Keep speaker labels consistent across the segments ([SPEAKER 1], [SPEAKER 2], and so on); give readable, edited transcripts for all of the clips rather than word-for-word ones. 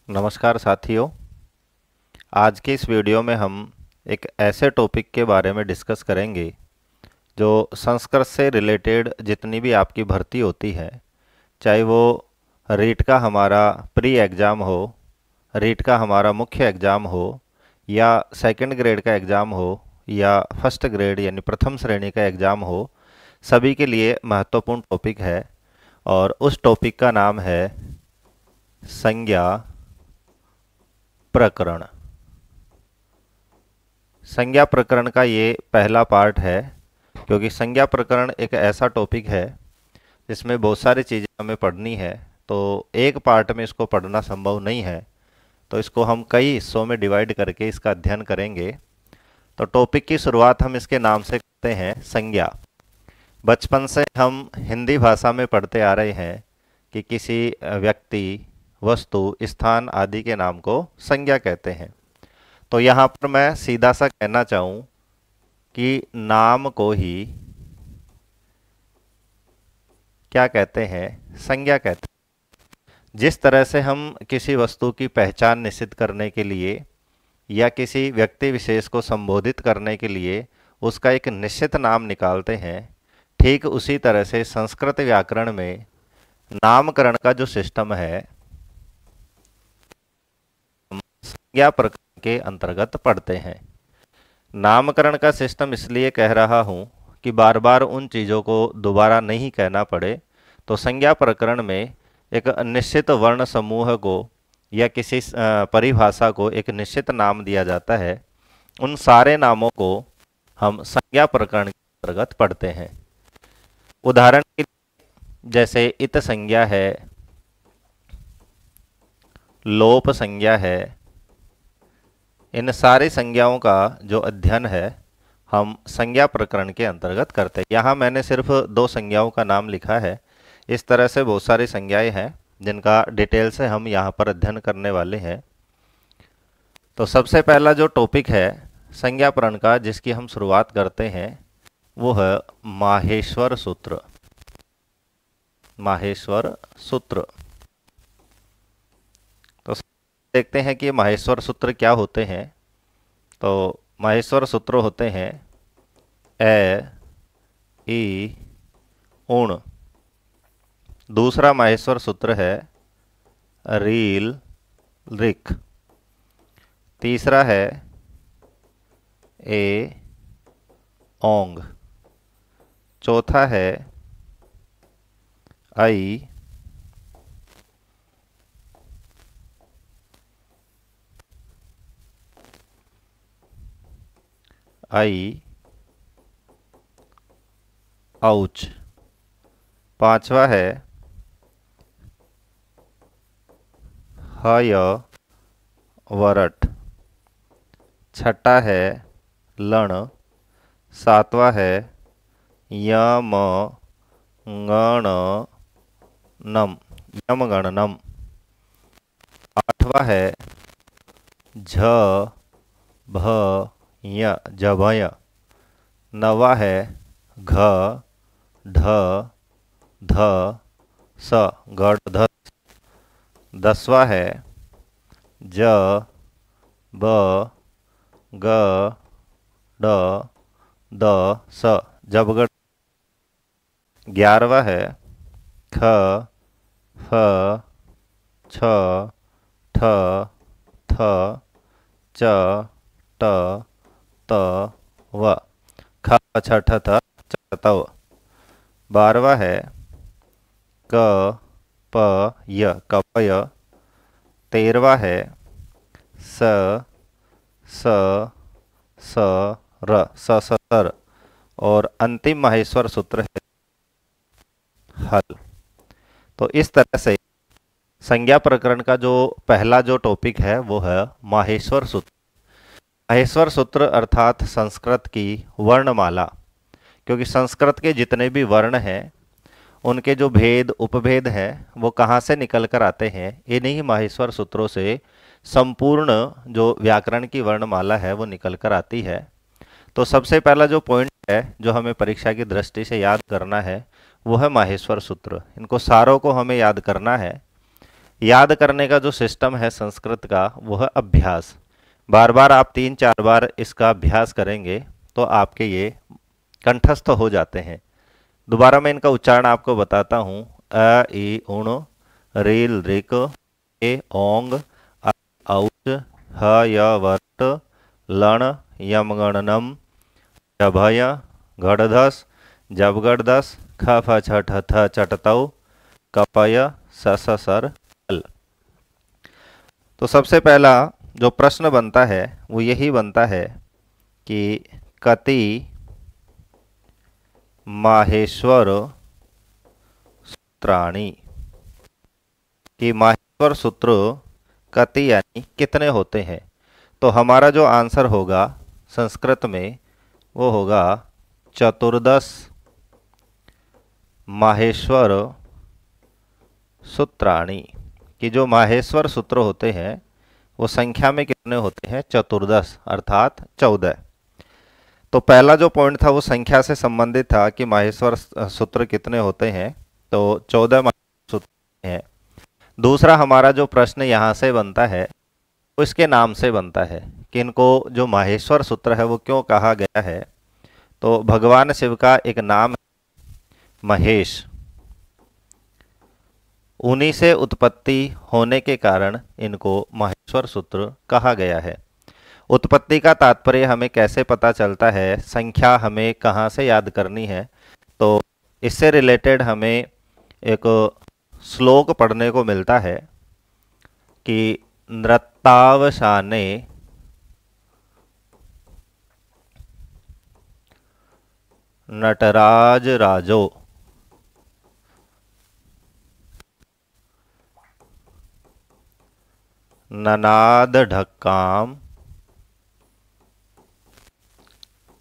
[SPEAKER 1] नमस्कार साथियों। आज के इस वीडियो में हम एक ऐसे टॉपिक के बारे में डिस्कस करेंगे जो संस्कृत से रिलेटेड जितनी भी आपकी भर्ती होती है, चाहे वो रीट का हमारा प्री एग्ज़ाम हो, रीट का हमारा मुख्य एग्ज़ाम हो, या सेकंड ग्रेड का एग्ज़ाम हो, या फर्स्ट ग्रेड यानी प्रथम श्रेणी का एग्ज़ाम हो, सभी के लिए महत्वपूर्ण टॉपिक है। और उस टॉपिक का नाम है संज्ञा प्रकरण। संज्ञा प्रकरण का ये पहला पार्ट है, क्योंकि संज्ञा प्रकरण एक ऐसा टॉपिक है जिसमें बहुत सारी चीज़ें हमें पढ़नी है, तो एक पार्ट में इसको पढ़ना संभव नहीं है, तो इसको हम कई हिस्सों में डिवाइड करके इसका अध्ययन करेंगे। तो टॉपिक की शुरुआत हम इसके नाम से करते हैं, संज्ञा। बचपन से हम हिंदी भाषा में पढ़ते आ रहे हैं कि किसी व्यक्ति, वस्तु, स्थान आदि के नाम को संज्ञा कहते हैं। तो यहाँ पर मैं सीधा सा कहना चाहूँ कि नाम को ही क्या कहते हैं? संज्ञा कहते हैं। जिस तरह से हम किसी वस्तु की पहचान निश्चित करने के लिए या किसी व्यक्ति विशेष को संबोधित करने के लिए उसका एक निश्चित नाम निकालते हैं, ठीक उसी तरह से संस्कृत व्याकरण में नामकरण का जो सिस्टम है संज्ञा प्रकरण के अंतर्गत पढ़ते हैं। नामकरण का सिस्टम इसलिए कह रहा हूँ कि बार बार उन चीज़ों को दोबारा नहीं कहना पड़े। तो संज्ञा प्रकरण में एक निश्चित वर्ण समूह को या किसी परिभाषा को एक निश्चित नाम दिया जाता है। उन सारे नामों को हम संज्ञा प्रकरण के अंतर्गत पढ़ते हैं। उदाहरण के लिए जैसे इत संज्ञा है, लोप संज्ञा है, इन सारी संज्ञाओं का जो अध्ययन है हम संज्ञा प्रकरण के अंतर्गत करते हैं। यहाँ मैंने सिर्फ 2 संज्ञाओं का नाम लिखा है, इस तरह से बहुत सारी संज्ञाएं हैं जिनका डिटेल से हम यहाँ पर अध्ययन करने वाले हैं। तो सबसे पहला जो टॉपिक है संज्ञा प्रकरण का, जिसकी हम शुरुआत करते हैं, वो है माहेश्वर सूत्र। माहेश्वर सूत्र। तो देखते हैं कि माहेश्वर सूत्र क्या होते हैं। तो माहेश्वर सूत्र होते हैं ए, ई, उण। दूसरा माहेश्वर सूत्र है रील, रिक। तीसरा है ए, ओंग। चौथा है आई, आई, औच। पांचवा है हय, वरट। छठा है लण। सातवां है यम, गण, नम, यम गणनम। आठवां है झ, भ, य, जभय। नवा है घ, ढ, ध, स, गढ़। 10वां है ज, ब, ग, ड, द, स, जबगढ़। 11वां है ख, फ, छ, ठ, थ, च, ट, त, व। ख, छ, ठ, थ, च, त, व। 12वां है क, प, य, कपय। 13वां है स, स, स, र, स, सर। और अंतिम माहेश्वर सूत्र है हल। तो इस तरह से संज्ञा प्रकरण का जो पहला जो टॉपिक है वो है माहेश्वर सूत्र। माहेश्वर सूत्र अर्थात संस्कृत की वर्णमाला, क्योंकि संस्कृत के जितने भी वर्ण हैं उनके जो भेद उपभेद हैं वो कहाँ से निकल कर आते हैं? इन्हीं माहेश्वर सूत्रों से संपूर्ण जो व्याकरण की वर्णमाला है वो निकल कर आती है। तो सबसे पहला जो पॉइंट है जो हमें परीक्षा की दृष्टि से याद करना है वो है माहेश्वर सूत्र। इनको सारों को हमें याद करना है। याद करने का जो सिस्टम है संस्कृत का वो है अभ्यास। बार बार आप 3-4 बार इसका अभ्यास करेंगे तो आपके ये कंठस्थ हो जाते हैं। दोबारा मैं इनका उच्चारण आपको बताता हूँ। अ ई उण, रील ऋक, ए ओंग, अ औच, ह य वर्त, लण यमगणनम, जभय गढ़धस, जबगढ़दस, ख फ छ ठ थ चटतौ, कपय सस सर हल। तो सबसे पहला जो प्रश्न बनता है वो यही बनता है कि कति माहेश्वर सूत्राणि, कि माहेश्वर सूत्र कति यानी कितने होते हैं। तो हमारा जो आंसर होगा संस्कृत में वो होगा चतुर्दश माहेश्वर सूत्राणि, कि जो माहेश्वर सूत्र होते हैं वो संख्या में कितने होते हैं, चतुर्दश अर्थात 14। तो पहला जो पॉइंट था वो संख्या से संबंधित था कि माहेश्वर सूत्र कितने होते हैं, तो 14 माहेश्वर सूत्र हैं। दूसरा हमारा जो प्रश्न यहाँ से बनता है वो इसके नाम से बनता है कि इनको जो माहेश्वर सूत्र है वो क्यों कहा गया है। तो भगवान शिव का एक नाम है महेश, उन्हीं से उत्पत्ति होने के कारण इनको माहेश्वर सूत्र कहा गया है। उत्पत्ति का तात्पर्य हमें कैसे पता चलता है, संख्या हमें कहाँ से याद करनी है, तो इससे रिलेटेड हमें एक श्लोक पढ़ने को मिलता है कि नृत्तावसाने नटराज राजो ननाद ढक्काम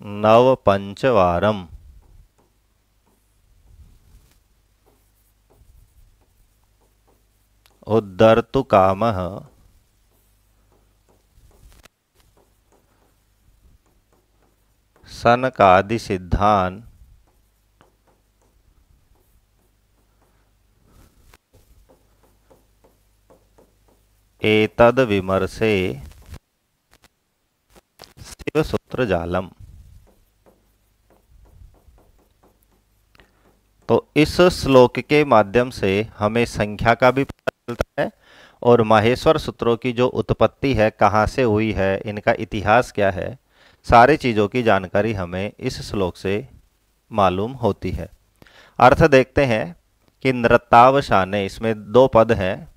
[SPEAKER 1] नव पंचवारम। उद्धर्तु कामः सनकादि सिद्धान एतद विमर्शे शिव सूत्र जालम। तो इस श्लोक के माध्यम से हमें संख्या का भी पता चलता है और माहेश्वर सूत्रों की जो उत्पत्ति है, कहाँ से हुई है, इनका इतिहास क्या है, सारी चीज़ों की जानकारी हमें इस श्लोक से मालूम होती है। अर्थ देखते हैं कि नृत्तावसाने, इसमें दो पद हैं,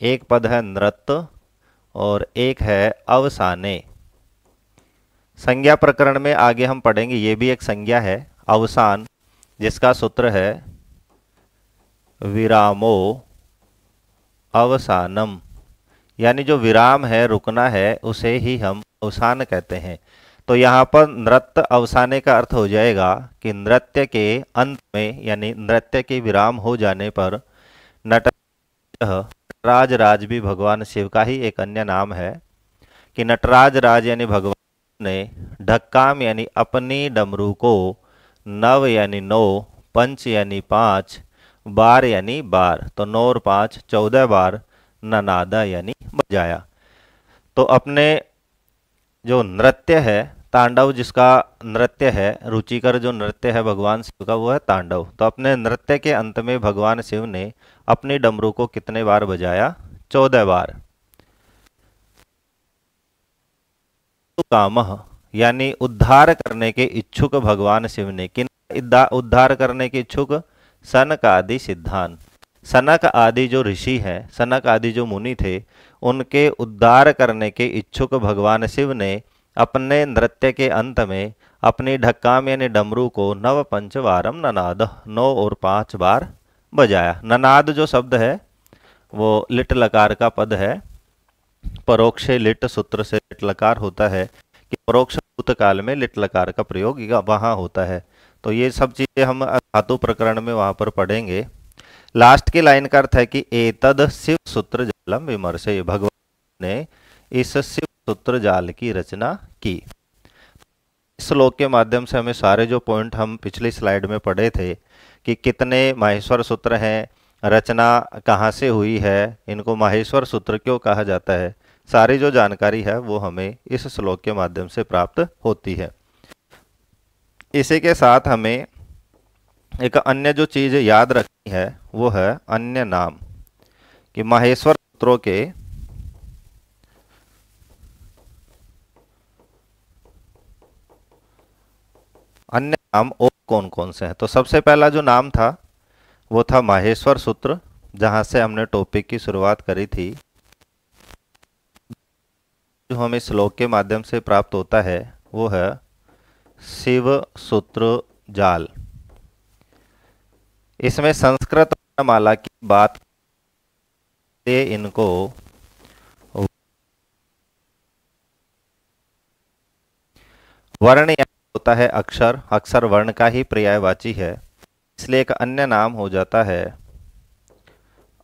[SPEAKER 1] एक पद है नृत्त और एक है अवसाने। संज्ञा प्रकरण में आगे हम पढ़ेंगे, ये भी एक संज्ञा है अवसान, जिसका सूत्र है विरामो अवसानम, यानी जो विराम है, रुकना है, उसे ही हम अवसान कहते हैं। तो यहाँ पर नृत्य अवसाने का अर्थ हो जाएगा कि नृत्य के अंत में, यानी नृत्य के विराम हो जाने पर नटराज राज भी भगवान शिव का ही एक अन्य नाम है कि नटराज राज यानी भगवान ने ढक्काम यानी अपनी डमरू को, नव यानी 9, पंच यानी 5, बार यानी बार, तो 9 और 5 14 बार ननादा यानी बजाया। तो अपने जो नृत्य है, तांडव जिसका नृत्य है, रुचिकर जो नृत्य है भगवान शिव का वो है तांडव। तो अपने नृत्य के अंत में भगवान शिव ने अपनी डमरू को कितने बार बजाया, 14 बार। तो कामः यानी उद्धार करने के इच्छुक भगवान शिव ने, किन उद्धार करने के इच्छुक, सनक आदि सिद्धांत, सनक आदि जो ऋषि हैं, सनक आदि जो मुनि थे, उनके उद्धार करने के इच्छुक भगवान शिव ने अपने नृत्य के अंत में अपनी ढक्काम यानी डमरू को नव पंचवारम ननाद, 9 और 5 बार बजाया। ननाद जो शब्द है वो लिट लकार का पद है, परोक्ष लिट सूत्र से लिट लकार होता है कि परोक्ष भूतकाल में लिट लकार का प्रयोग वहाँ होता है। तो ये सब चीज़ें हम धातु प्रकरण में वहाँ पर पढ़ेंगे। लास्ट की लाइन का अर्थ है कि एतद शिव सूत्र जालम विमर्शे, भगवान ने इस शिव सूत्र जाल की रचना की। इस श्लोक के माध्यम से हमें सारे जो पॉइंट हम पिछली स्लाइड में पढ़े थे कि कितने माहेश्वर सूत्र हैं, रचना कहाँ से हुई है, इनको माहेश्वर सूत्र क्यों कहा जाता है, सारी जो जानकारी है वो हमें इस श्लोक के माध्यम से प्राप्त होती है। इसी के साथ हमें एक अन्य जो चीज याद रखनी है वो है अन्य नाम, कि माहेश्वर सूत्रों के अन्य नाम और कौन कौन से हैं। तो सबसे पहला जो नाम था वो था माहेश्वर सूत्र, जहां से हमने टॉपिक की शुरुआत करी थी। जो हमें श्लोक के माध्यम से प्राप्त होता है वो है शिव सूत्र जाल। इसमें संस्कृत वर्णमाला की बात से इनको वर्ण होता है अक्षर, अक्षर वर्ण का ही पर्यायवाची है, इसलिए एक अन्य नाम हो जाता है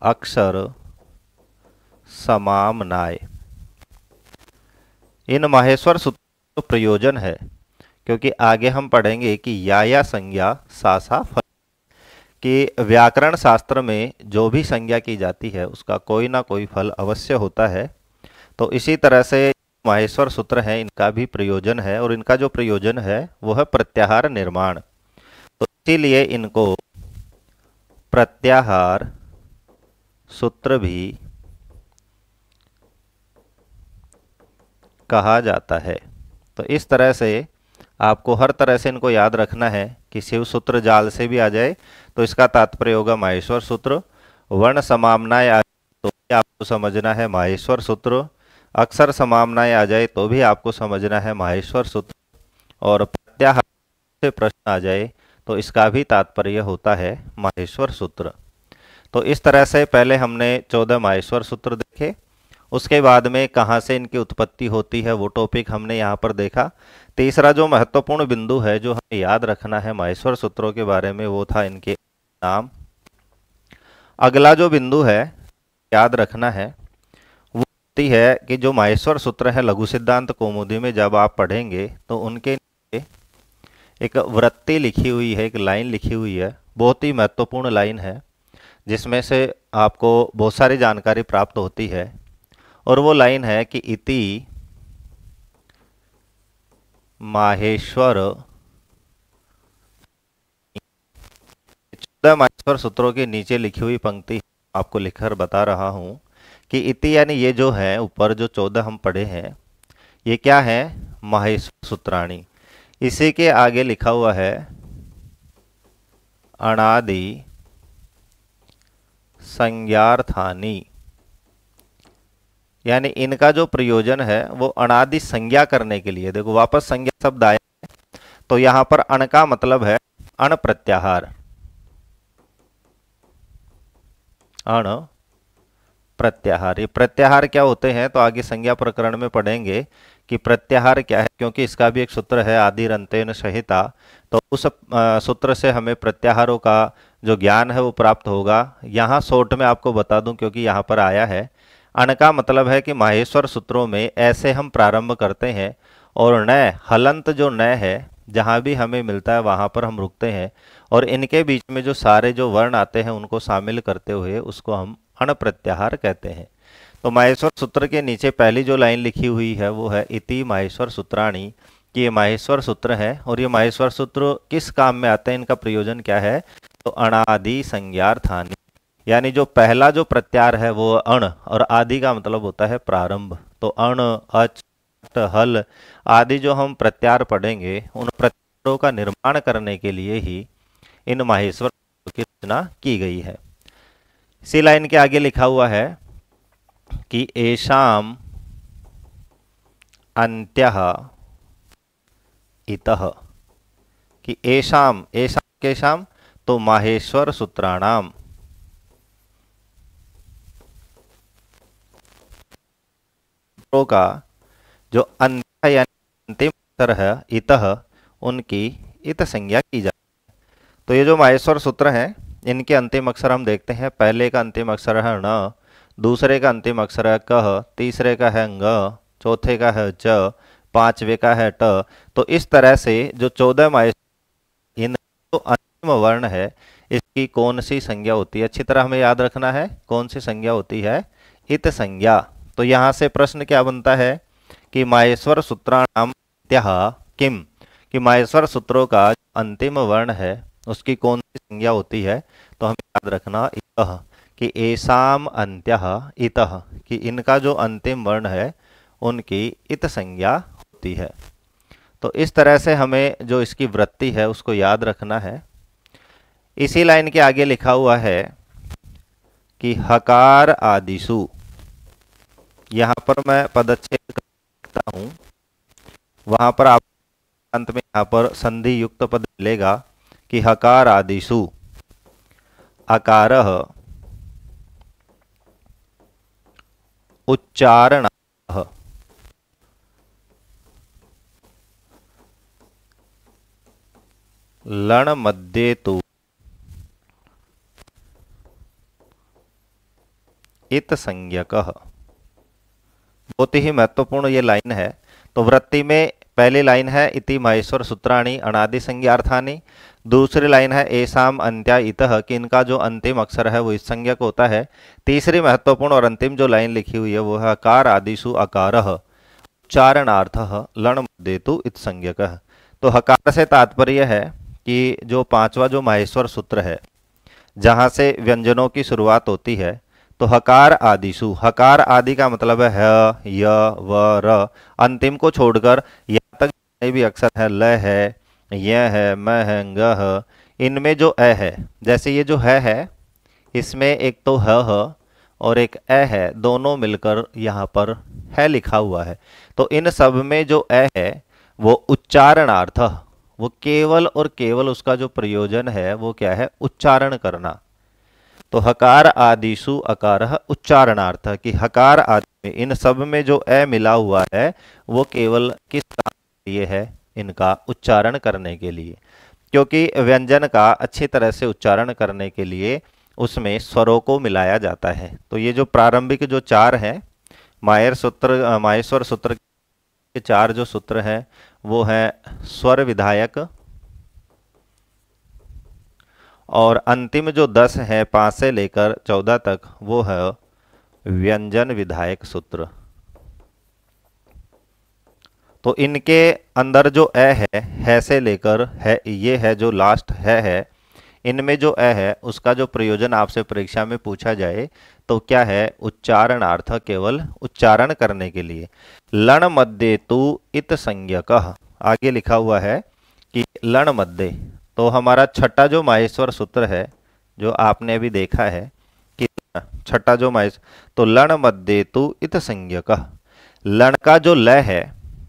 [SPEAKER 1] अक्षर समामनाय। इन माहेश्वर सूत्र का प्रयोजन है, क्योंकि आगे हम पढ़ेंगे कि या संज्ञा सा फल, कि व्याकरण शास्त्र में जो भी संज्ञा की जाती है उसका कोई ना कोई फल अवश्य होता है। तो इसी तरह से माहेश्वर सूत्र हैं, इनका भी प्रयोजन है, और इनका जो प्रयोजन है वो है प्रत्याहार निर्माण। तो इसीलिए इनको प्रत्याहार सूत्र भी कहा जाता है। तो इस तरह से आपको हर तरह से इनको याद रखना है कि शिव सूत्र जाल से भी आ जाए तो इसका तात्पर्य होगा माहेश्वर सूत्र, वर्ण समामनाएं आ जाए तो भी आपको समझना है माहेश्वर सूत्र, अक्षर समामनाएं आ जाए तो भी आपको समझना है माहेश्वर सूत्र, और प्रत्याहार से प्रश्न आ जाए तो इसका भी तात्पर्य होता है माहेश्वर सूत्र। तो इस तरह से पहले हमने 14 माहेश्वर सूत्र देखे, उसके बाद में कहाँ से इनकी उत्पत्ति होती है वो टॉपिक हमने यहाँ पर देखा। तीसरा जो महत्वपूर्ण बिंदु है जो हमें याद रखना है माहेश्वर सूत्रों के बारे में वो था इनके नाम। अगला जो बिंदु है याद रखना है वो होती है कि जो माहेश्वर सूत्र है लघु सिद्धांत कौमुदी में जब आप पढ़ेंगे तो उनके नीचे एक वृत्ति लिखी हुई है, एक लाइन लिखी हुई है, बहुत ही महत्वपूर्ण लाइन है, जिसमें से आपको बहुत सारी जानकारी प्राप्त होती है, और वो लाइन है कि इति माहेश्वर, 14 माहेश्वर सूत्रों के नीचे लिखी हुई पंक्ति आपको लिखकर बता रहा हूं कि इति यानी ये जो है ऊपर जो 14 हम पढ़े हैं ये क्या है, माहेश्वर सूत्राणी। इसी के आगे लिखा हुआ है अनादि संज्ञार्थानि, यानी इनका जो प्रयोजन है वो अनादि संज्ञा करने के लिए। देखो वापस संज्ञा शब्द आया है तो यहां पर अण का मतलब है अण प्रत्याहार, अण प्रत्याहार। ये प्रत्याहार क्या होते हैं तो आगे संज्ञा प्रकरण में पढ़ेंगे कि प्रत्याहार क्या है, क्योंकि इसका भी एक सूत्र है आदिरंतेन संहिता। तो उस सूत्र से हमें प्रत्याहारों का जो ज्ञान है वो प्राप्त होगा। यहाँ शॉर्ट में आपको बता दूं क्योंकि यहाँ पर आया है, अण का मतलब है कि माहेश्वर सूत्रों में ऐसे हम प्रारंभ करते हैं और न हलंत जो न है जहाँ भी हमें मिलता है वहाँ पर हम रुकते हैं, और इनके बीच में जो सारे जो वर्ण आते हैं उनको शामिल करते हुए उसको हम अण प्रत्याहार कहते हैं। तो माहेश्वर सूत्र के नीचे पहली जो लाइन लिखी हुई है वो है इति माहेश्वर सूत्राणी, कि ये माहेश्वर सूत्र है, और ये माहेश्वर सूत्र किस काम में आते हैं, इनका प्रयोजन क्या है, तो अणादि संज्ञार्थानि, यानी जो पहला जो प्रत्यार है वो अण, और आदि का मतलब होता है प्रारंभ। तो अण, अच, हल आदि जो हम प्रत्यार पढ़ेंगे उन प्रत्यारों का निर्माण करने के लिए ही इन माहेश्वर की रचना की गई है। इसी लाइन के आगे लिखा हुआ है कि एषाम अंत्यः इतः, कि एषाम, एषाम केषाम, तो माहेश्वर सूत्राणाम, का जो अंत यानी अंतिम अक्षर है इतः, उनकी इत संज्ञा की जाती है। तो ये जो माहेश्वर सूत्र हैं इनके अंतिम अक्षर हम देखते हैं। पहले का अंतिम अक्षर है न, दूसरे का अंतिम अक्षर है कह, तीसरे का है ङ, चौथे का है च, पांचवे का है ट। तो इस तरह से जो 14 माहेश्वर इन तो अंतिम वर्ण है इसकी कौन सी संज्ञा होती है? अच्छी तरह हमें याद रखना है कौन सी संज्ञा होती है? इत संज्ञा। तो यहाँ से प्रश्न क्या बनता है कि माहेश्वर सूत्राणाम अंत्यः किम, कि माहेश्वर सूत्रों का अंतिम वर्ण है उसकी कौन सी संज्ञा होती है? तो हमें याद रखना इतः, कि एसाम अंत्यः इतः, कि इनका जो अंतिम वर्ण है उनकी इत संज्ञा होती है। तो इस तरह से हमें जो इसकी वृत्ति है उसको याद रखना है। इसी लाइन के आगे लिखा हुआ है कि हकार आदिशु, यहाँ पर मैं पदच्छेद करता हूँ, वहाँ पर आप अंत में यहाँ पर संधि युक्त पद मिलेगा कि हकार आदिशु अकारः उच्चारणार्थः लण मध्ये तु इत संज्ञकः। बहुत ही महत्वपूर्ण ये लाइन है। तो वृत्ति में पहली लाइन है इति माहेश्वर सूत्राणि अनादि संज्ञार्थानि, दूसरी लाइन है एसाम अंत्या इतः, कि इनका जो अंतिम अक्षर है वो इस संज्ञक होता है। तीसरी महत्वपूर्ण और अंतिम जो लाइन लिखी हुई है वो है अकार आदिशु अकारः उच्चारणार्थः लण मध्ये तु इत संज्ञकः। तो हकार से तात्पर्य है कि जो पांचवा जो माहेश्वर सूत्र है जहाँ से व्यंजनों की शुरुआत होती है, तो हकार आदिशु, हकार आदि का मतलब है ह, य, व, र, अंतिम को छोड़कर यहाँ तक जितने भी अक्षर है, ल है, य है, म है, ग है, इनमें जो अ है, जैसे ये जो है इसमें एक तो ह और एक अ है, दोनों मिलकर यहाँ पर है लिखा हुआ है। तो इन सब में जो अ है वो उच्चारणार्थ, वो केवल और केवल उसका जो प्रयोजन है वो क्या है? उच्चारण करना। तो हकार आदिशु अकारः उच्चारणार्थ, कि हकार आदि में इन सब में जो अ मिला हुआ है वो केवल किस काम के लिए है? इनका उच्चारण करने के लिए। क्योंकि व्यंजन का अच्छी तरह से उच्चारण करने के लिए उसमें स्वरों को मिलाया जाता है। तो ये जो प्रारंभिक जो चार हैं माहेश्वर सूत्र के चार जो सूत्र हैं वो हैं स्वर विधायक, और अंतिम जो 10 है 5 से लेकर 14 तक वो है व्यंजन विधायक सूत्र। तो इनके अंदर जो अ है से लेकर है, ये है जो लास्ट है, इनमें जो अ है उसका जो प्रयोजन आपसे परीक्षा में पूछा जाए तो क्या है? उच्चारणार्थ, केवल उच्चारण करने के लिए। लण मध्ये तु इत संज्ञकः, आगे लिखा हुआ है कि लण मध्ये, तो हमारा छठा जो माहेश्वर सूत्र है जो आपने अभी देखा है कि छठा जो माहेश्वर, तो लण मध्ये तु इत संज्ञकः, लण का जो ल है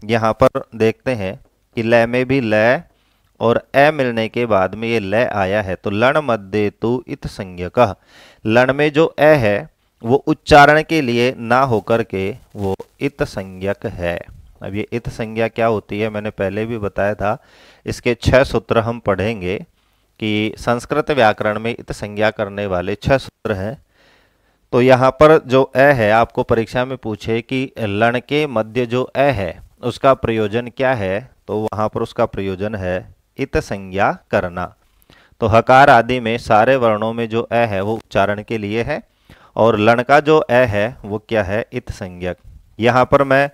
[SPEAKER 1] यहाँ पर देखते हैं कि ल में भी ल और अ मिलने के बाद में ये ल आया है। तो लण मध्ये तु इत संज्ञकः, लण में जो अ है वो उच्चारण के लिए ना होकर के वो इत संज्ञक है। अब ये इत संज्ञा क्या होती है मैंने पहले भी बताया था। इसके 6 सूत्र हम पढ़ेंगे कि संस्कृत व्याकरण में इत संज्ञा करने वाले 6 सूत्र हैं। तो यहाँ पर जो अ है आपको परीक्षा में पूछे कि लण के मध्य जो अ है उसका प्रयोजन क्या है, तो वहाँ पर उसका प्रयोजन है इत संज्ञा करना। तो हकार आदि में सारे वर्णों में जो अ है वो उच्चारण के लिए है, और लण का जो अ है वो क्या है? इत संज्ञक। यहाँ पर मैं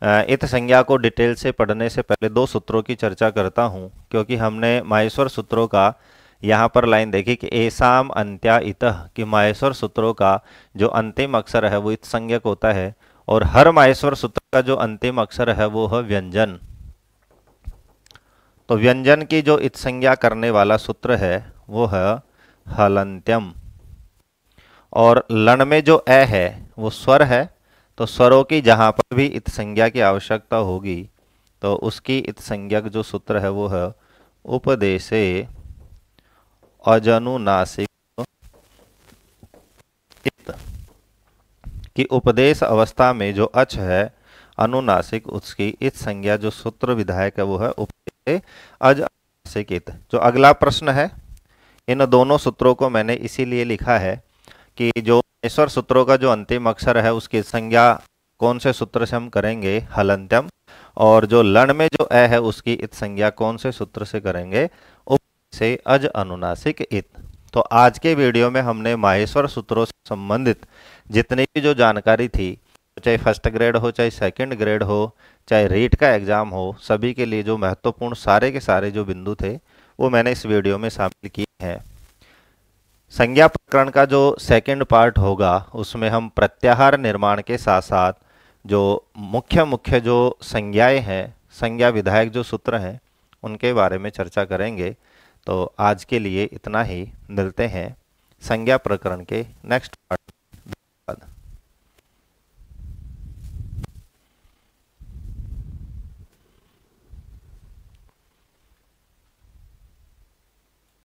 [SPEAKER 1] इत संज्ञा को डिटेल से पढ़ने से पहले 2 सूत्रों की चर्चा करता हूँ, क्योंकि हमने माहेश्वर सूत्रों का यहाँ पर लाइन देखी कि एसाम अंत्या इतः, कि माहेश्वर सूत्रों का जो अंतिम अक्षर है वो इत संज्ञक होता है, और हर माहेश्वर सूत्र का जो अंतिम अक्षर है वो है व्यंजन। तो व्यंजन की जो इत संज्ञा करने वाला सूत्र है वो है हलंत्यम, और लण में जो अ है वो स्वर है। तो स्वरों की जहाँ पर भी इत संज्ञा की आवश्यकता होगी तो उसकी इत संज्ञक जो सूत्र है वो है उपदेशे अजनुनासिक इत, कि उपदेश अवस्था में जो अच है अनुनासिक उसकी इत संज्ञा जो सूत्र विधायक है वो है उपदेशे अजनुनासिक इत। जो अगला प्रश्न है, इन दोनों सूत्रों को मैंने इसीलिए लिखा है कि जो माहेश्वर सूत्रों का जो अंतिम अक्षर है उसकी संज्ञा कौन से सूत्र से हम करेंगे? हलंत्यम। और जो लण में जो अ है उसकी इत संज्ञा कौन से सूत्र से करेंगे? उपदेश से अज अनुनासिक इत। तो आज के वीडियो में हमने माहेश्वर सूत्रों से संबंधित जितनी भी जो जानकारी थी, चाहे फर्स्ट ग्रेड हो, चाहे सेकंड ग्रेड हो, चाहे रीट का एग्जाम हो, सभी के लिए जो महत्वपूर्ण सारे के सारे जो बिंदु थे वो मैंने इस वीडियो में शामिल किए हैं। संज्ञा प्रकरण का जो सेकंड पार्ट होगा उसमें हम प्रत्याहार निर्माण के साथ साथ जो मुख्य जो संज्ञाएं हैं, संज्ञा विधायक जो सूत्र हैं, उनके बारे में चर्चा करेंगे। तो आज के लिए इतना ही, मिलते हैं संज्ञा प्रकरण के नेक्स्ट पार्ट।